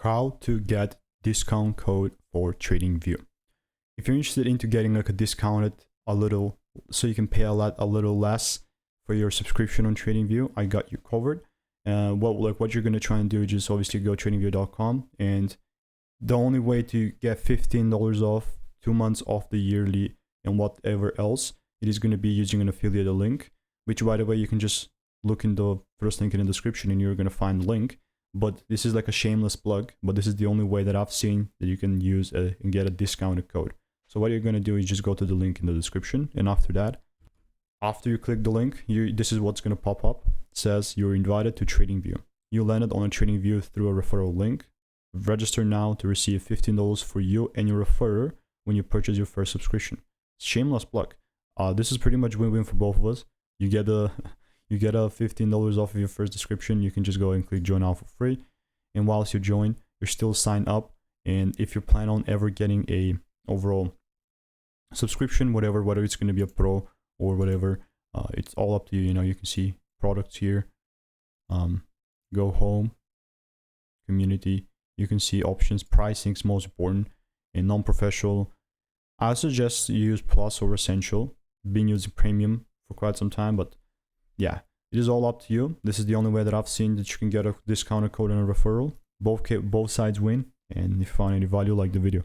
how to get discount code for Tradingview. If you're interested into getting like a discounted a little, so you can pay a little less for your subscription on Tradingview, I got you covered. What you're gonna try and do is just obviously go tradingview.com, and the only way to get $15 off, 2 months off the yearly, and whatever else, it is going to be using an affiliate link, which by the way, you can just look in the first link in the description and you're going to find the link. But this is like a shameless plug, but this is the only way that I've seen that you can use and get a discounted code. So what you're going to do is just go to the link in the description, and after that, after you click the link, this is what's going to pop up. It says you're invited to Tradingview. You landed on a Tradingview through a referral link. Register now to receive $15 for you and your referrer when you purchase your first subscription. Shameless plug. This is pretty much win-win for both of us. You get a $15 off of your first subscription. You can just go and click join now for free. And whilst you join, you're still signed up. And if you plan on ever getting a overall subscription, whether it's going to be a pro or whatever, it's all up to you. You know, you can see products here. Go home, community. You can see options, pricing is most important, and non-professional. I suggest you use Plus or Essential. Been using Premium for quite some time, but yeah, it is all up to you. This is the only way that I've seen that you can get a discounted code and a referral. Both sides win, and if you find any value, like the video.